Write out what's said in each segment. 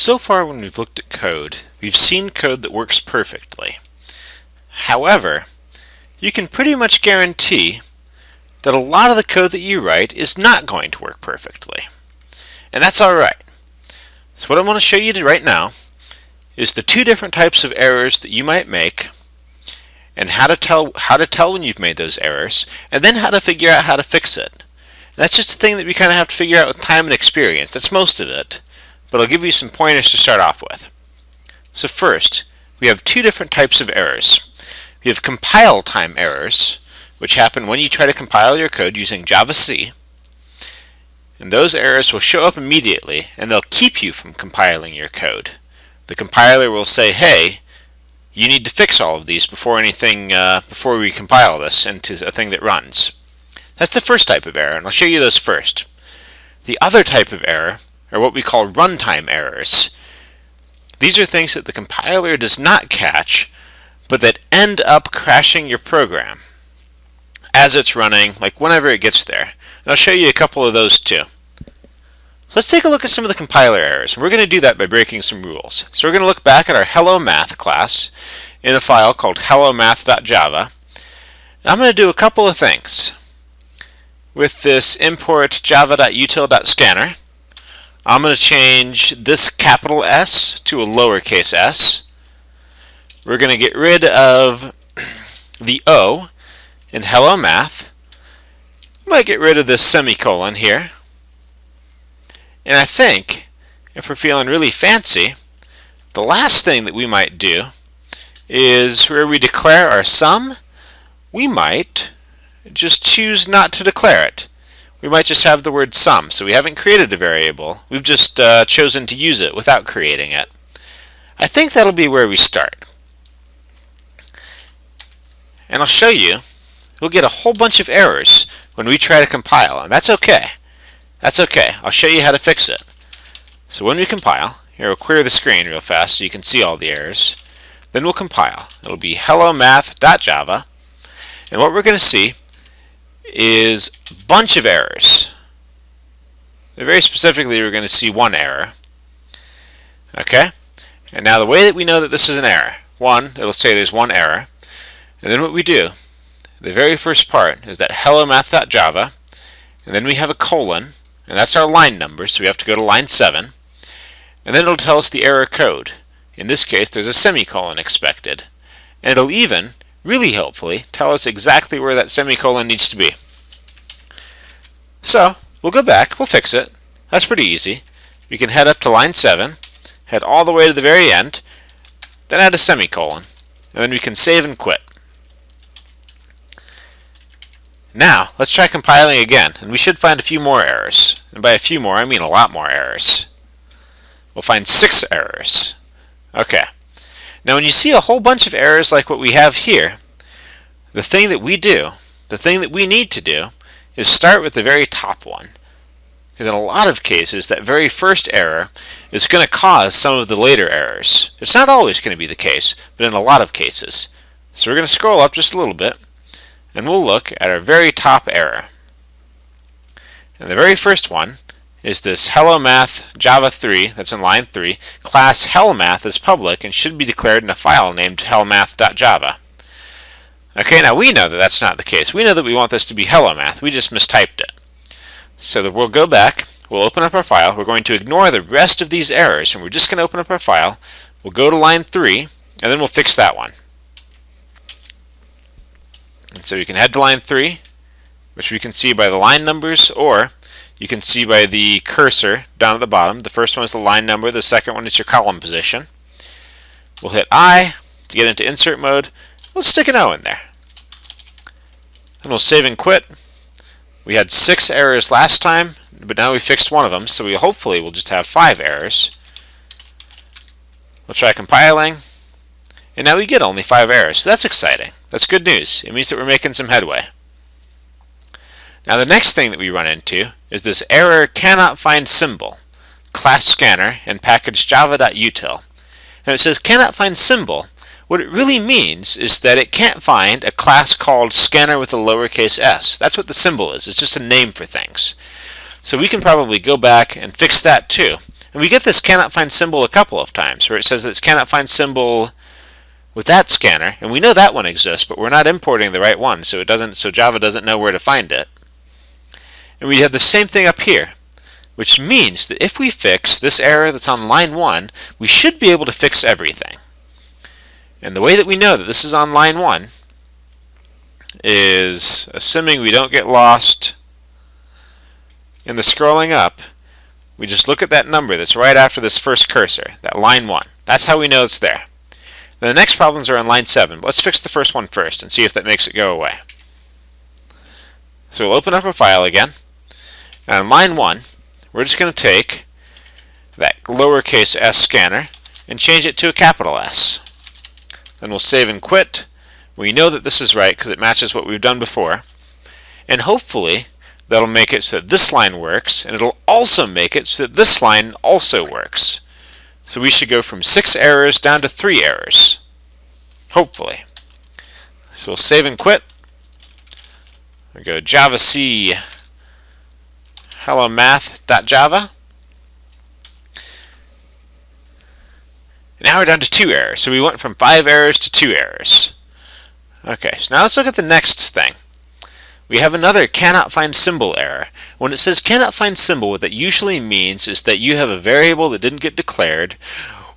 So far when we've looked at code, we've seen code that works perfectly. However, you can pretty much guarantee that a lot of the code that you write is not going to work perfectly. And that's alright. So what I want to show you right now is the two different types of errors that you might make, and how to tell when you've made those errors, and then how to figure out how to fix it. And that's just a thing that we kind of have to figure out with time and experience. That's most of it. But I'll give you some pointers to start off with. So first, we have two different types of errors. We have compile time errors, which happen when you try to compile your code using Java-C. And those errors will show up immediately, and they'll keep you from compiling your code. The compiler will say, hey, you need to fix all of these before we compile this into a thing that runs. That's the first type of error, and I'll show you those first. The other type of error are what we call runtime errors. These are things that the compiler does not catch, but that end up crashing your program as it's running, like whenever it gets there. And I'll show you a couple of those too. So let's take a look at some of the compiler errors. And we're going to do that by breaking some rules. So we're going to look back at our Hello Math class in a file called hellomath.java. I'm going to do a couple of things. With this import java.util.scanner, I'm going to change this capital S to a lowercase s. We're going to get rid of the O in Hello Math. Might get rid of this semicolon here. And I think, if we're feeling really fancy, the last thing that we might do is where we declare our sum, we might just choose not to declare it. We might just have the word sum. So we haven't created a variable. We've just chosen to use it without creating it. I think that'll be where we start. And I'll show you, we'll get a whole bunch of errors when we try to compile, and that's okay. That's okay. I'll show you how to fix it. So when we compile, here we'll clear the screen real fast so you can see all the errors. Then we'll compile. It'll be hellomath.java, and what we're going to see is a bunch of errors. Very specifically, we're going to see one error. Okay? And now the way that we know that this is an error, one, it'll say there's one error. And then what we do, the very first part is that hellomath.java, and then we have a colon, and that's our line number, so we have to go to line 7. And then it'll tell us the error code. In this case, there's a semicolon expected. And it'll even, really helpfully, tell us exactly where that semicolon needs to be. So, we'll go back, we'll fix it. That's pretty easy. We can head up to line 7, head all the way to the very end, then add a semicolon, and then we can save and quit. Now, let's try compiling again, and we should find a few more errors. And by a few more, I mean a lot more errors. We'll find 6 errors. Okay. Now when you see a whole bunch of errors like what we have here, the thing that we need to do, is start with the very top one. Because in a lot of cases, that very first error is going to cause some of the later errors. It's not always going to be the case, but in a lot of cases. So we're going to scroll up just a little bit, and we'll look at our very top error. And the very first one is this Hello Math Java 3, that's in line 3, class hellomath is public and should be declared in a file named hellomath.java. Okay, now we know that that's not the case. We know that we want this to be hellomath. We just mistyped it. So that we'll go back, we'll open up our file, we're going to ignore the rest of these errors, and we're just going to open up our file, we'll go to line 3, and then we'll fix that one. And so you can head to line 3, which we can see by the line numbers, or you can see by the cursor down at the bottom. The first one is the line number, the second one is your column position. We'll hit I to get into insert mode. We'll stick an O in there. And we'll save and quit. We had 6 errors last time, but now we fixed one of them, so hopefully we'll just have 5 errors. We'll try compiling. And now we get only 5 errors, so that's exciting. That's good news. It means that we're making some headway. Now the next thing that we run into is this error cannot find symbol, class scanner, and package java.util. And it says cannot find symbol. What it really means is that it can't find a class called scanner with a lowercase s. That's what the symbol is. It's just a name for things. So we can probably go back and fix that too. And we get this cannot find symbol a couple of times, where it says that it's cannot find symbol with that scanner, and we know that one exists, but we're not importing the right one, so Java doesn't know where to find it. And we have the same thing up here, which means that if we fix this error that's on line 1, we should be able to fix everything. And the way that we know that this is on line 1 is, assuming we don't get lost in the scrolling up, we just look at that number that's right after this first cursor, that line 1. That's how we know it's there. Then the next problems are on line 7. But let's fix the first one first and see if that makes it go away. So we'll open up a file again. And on line 1, we're just going to take that lowercase s scanner and change it to a capital S. Then we'll save and quit. We know that this is right because it matches what we've done before. And hopefully that'll make it so that this line works, and it'll also make it so that this line also works. So we should go from 6 errors down to 3 errors. Hopefully. So we'll save and quit. We'll go javac hello math.java. Now we're down to 2 errors. So we went from 5 errors to 2 errors. Okay, so now let's look at the next thing. We have another cannot find symbol error. When it says cannot find symbol, what that usually means is that you have a variable that didn't get declared,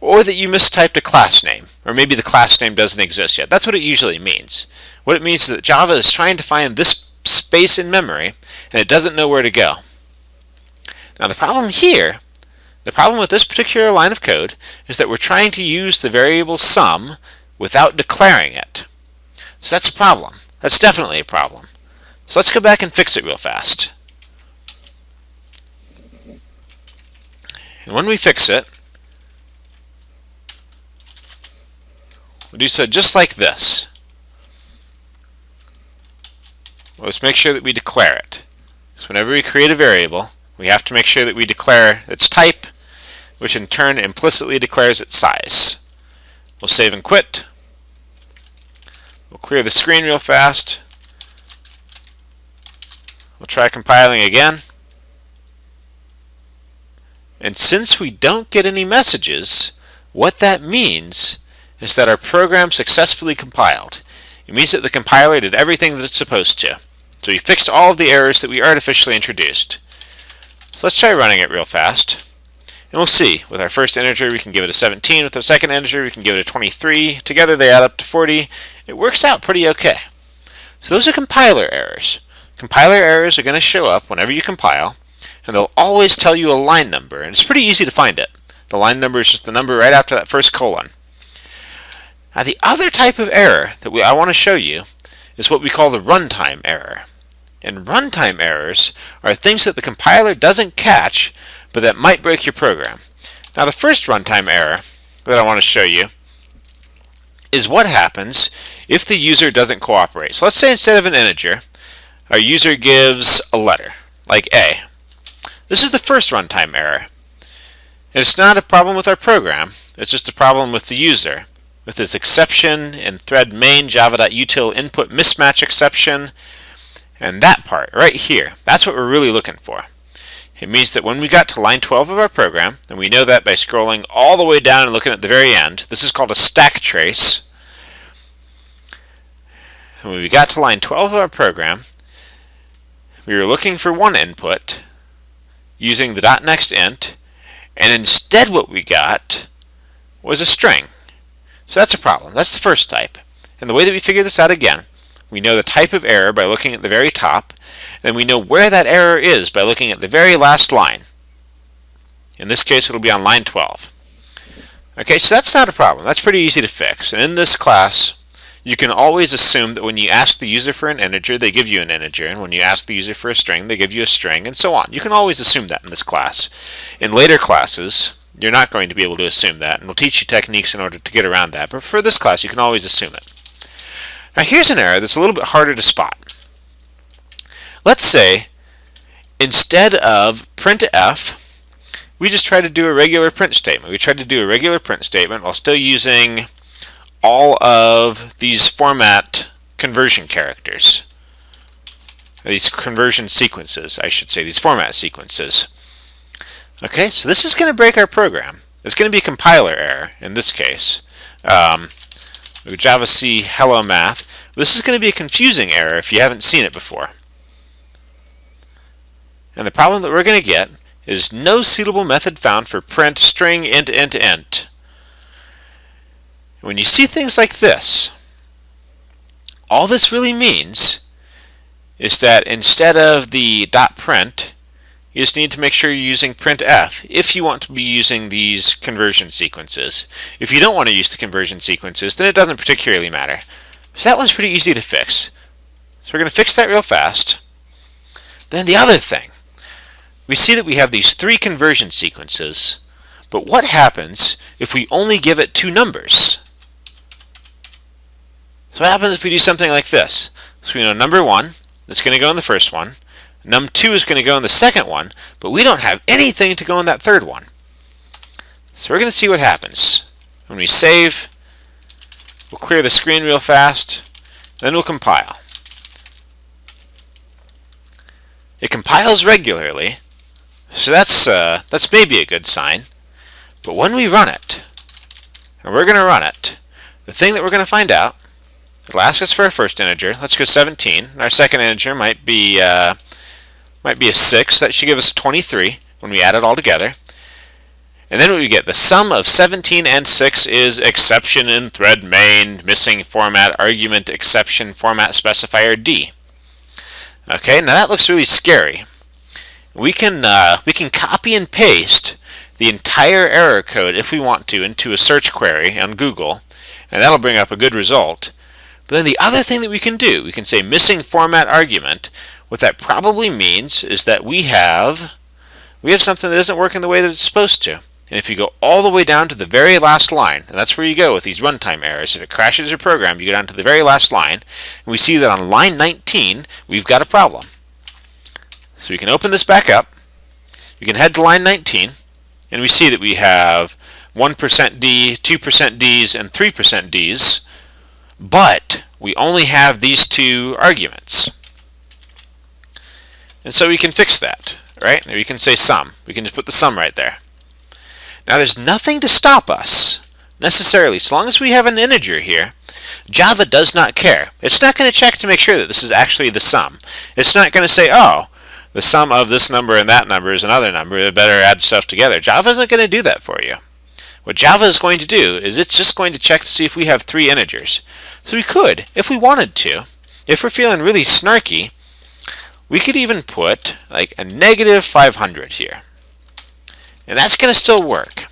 or that you mistyped a class name, or maybe the class name doesn't exist yet. That's what it usually means. What it means is that Java is trying to find this space in memory, and it doesn't know where to go. Now the problem here, the problem with this particular line of code, is that we're trying to use the variable sum without declaring it. So that's a problem. That's definitely a problem. So let's go back and fix it real fast. And when we fix it, we'll do so just like this. Let's make sure that we declare it. So whenever we create a variable, we have to make sure that we declare its type, which in turn implicitly declares its size. We'll save and quit. We'll clear the screen real fast. We'll try compiling again. And since we don't get any messages, what that means is that our program successfully compiled. It means that the compiler did everything that it's supposed to. So we fixed all of the errors that we artificially introduced. So let's try running it real fast. And we'll see. With our first integer, we can give it a 17. With our second integer, we can give it a 23. Together, they add up to 40. It works out pretty okay. So those are compiler errors. Compiler errors are going to show up whenever you compile, and they'll always tell you a line number, and it's pretty easy to find it. The line number is just the number right after that first colon. Now the other type of error that I want to show you is what we call the runtime error. And runtime errors are things that the compiler doesn't catch, but that might break your program. Now the first runtime error that I want to show you is what happens if the user doesn't cooperate. So let's say instead of an integer, our user gives a letter, like A. This is the first runtime error. And it's not a problem with our program, it's just a problem with the user, with this exception in thread main java.util input mismatch exception, and that part right here. That's what we're really looking for. It means that when we got to line 12 of our program, and we know that by scrolling all the way down and looking at the very end, this is called a stack trace. And when we got to line 12 of our program, we were looking for one input using the .nextInt, and instead what we got was a string. So that's a problem. That's the first type. And the way that we figure this out again, we know the type of error by looking at the very top, and we know where that error is by looking at the very last line. In this case, it'll be on line 12. Okay, so that's not a problem. That's pretty easy to fix. And in this class, you can always assume that when you ask the user for an integer, they give you an integer, and when you ask the user for a string, they give you a string, and so on. You can always assume that in this class. In later classes, you're not going to be able to assume that, and we'll teach you techniques in order to get around that, but for this class, you can always assume it. Now here's an error that's a little bit harder to spot. Let's say, instead of printf, we just try to do a regular print statement. We tried to do a regular print statement while still using all of these format conversion characters. These conversion sequences, I should say, these format sequences. Okay, so this is going to break our program. It's going to be a compiler error in this case. Java C hello math. This is going to be a confusing error if you haven't seen it before. And the problem that we're going to get is no suitable method found for print string int int int. When you see things like this, all this really means is that instead of the .print, you just need to make sure you're using printf if you want to be using these conversion sequences. If you don't want to use the conversion sequences, then it doesn't particularly matter. So that one's pretty easy to fix. So we're going to fix that real fast. Then the other thing, we see that we have these 3 conversion sequences, but what happens if we only give it 2 numbers? So what happens if we do something like this? So we know number 1 is going to go in the first one, num2 is going to go in the second one, but we don't have anything to go in that third one. So we're going to see what happens. When we save, we'll clear the screen real fast, then we'll compile. It compiles regularly, so that's maybe a good sign. But when we run it, and we're going to run it, the thing that we're going to find out, it'll ask us for our first integer. Let's go 17. Our second integer might be a 6. That should give us 23 when we add it all together. And then what we get, the sum of 17 and 6 is exception in thread main, missing format argument exception format specifier D. Okay, now that looks really scary. We can copy and paste the entire error code if we want to into a search query on Google, and that'll bring up a good result. But then the other thing that we can do, we can say missing format argument. What that probably means is that we have something that doesn't work in the way that it's supposed to. And if you go all the way down to the very last line, and that's where you go with these runtime errors, if it crashes your program, you go down to the very last line, and we see that on line 19, we've got a problem. So we can open this back up, we can head to line 19, and we see that we have 1% D, 2% Ds, and 3% Ds, but we only have these 2 arguments. And so we can fix that, right? Or you can say sum. We can just put the sum right there. Now there's nothing to stop us, necessarily. So long as we have an integer here, Java does not care. It's not going to check to make sure that this is actually the sum. It's not going to say, oh, the sum of this number and that number is another number, it better add stuff together. Java isn't going to do that for you. What Java is going to do is it's just going to check to see if we have 3 integers. So we could, if we wanted to, if we're feeling really snarky, we could even put like a -500 here. And that's going to still work.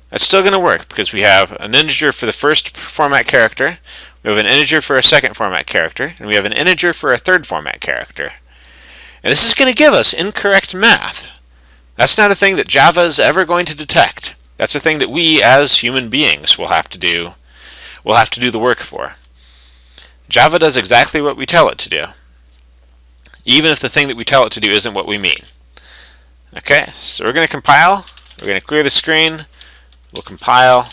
That's still going to work because we have an integer for the first format character, we have an integer for a second format character, and we have an integer for a third format character. And this is going to give us incorrect math. That's not a thing that Java is ever going to detect. That's a thing that we as human beings will have to do. We'll have to do the work for. Java does exactly what we tell it to do, even if the thing that we tell it to do isn't what we mean. Okay, so we're going to compile, we're going to clear the screen, we'll compile,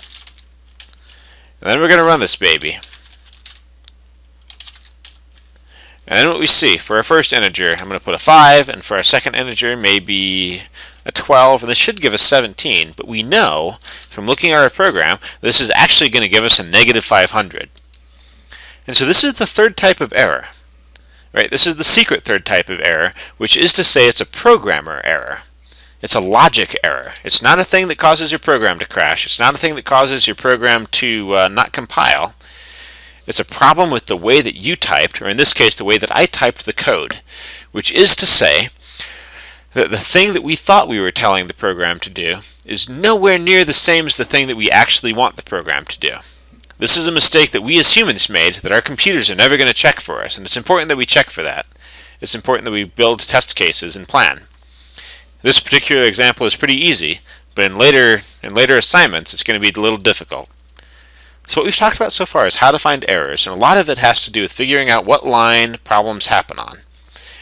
and then we're going to run this baby. And then what we see, for our first integer, I'm going to put a 5, and for our second integer, maybe a 12, and this should give us 17, but we know from looking at our program, this is actually going to give us a -500. And so this is the third type of error. Right? This is the secret third type of error, which is to say it's a programmer error. It's a logic error. It's not a thing that causes your program to crash. It's not a thing that causes your program to not compile. It's a problem with the way that you typed, or in this case, the way that I typed the code, which is to say that the thing that we thought we were telling the program to do is nowhere near the same as the thing that we actually want the program to do. This is a mistake that we as humans made that our computers are never going to check for us, and it's important that we check for that. It's important that we build test cases and plan. This particular example is pretty easy, but in later assignments it's going to be a little difficult. So what we've talked about so far is how to find errors, and a lot of it has to do with figuring out what line problems happen on.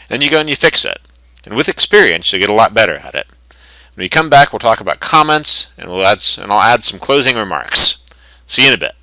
Then you go and you fix it, and with experience you'll get a lot better at it. When we come back, we'll talk about comments, and I'll add some closing remarks. See you in a bit.